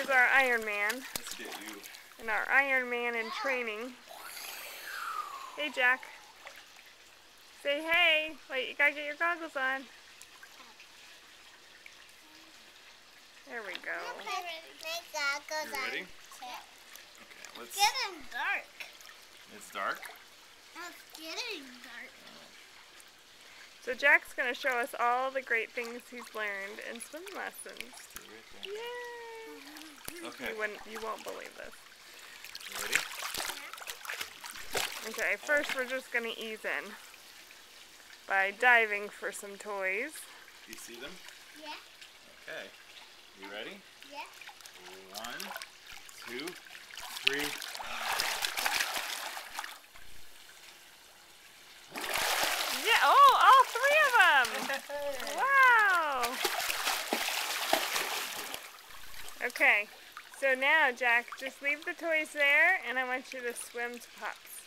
is our Iron Man. Let's get you. And our Iron Man in training. Hey, Jack. Say hey. Wait, you gotta get your goggles on. There we go. You ready? Okay, let's... It's getting dark. It's dark? It's getting dark. So Jack's going to show us all the great things he's learned in swim lessons. Yay! Okay. You won't believe this. You ready? Okay, first we're just going to ease in by diving for some toys. Do you see them? Yeah. Okay. You ready? Yeah. 1, 2, 3. Yeah, oh, all 3 of them! Wow! Okay, so now, Jack, just leave the toys there, and I want you to swim to Pops.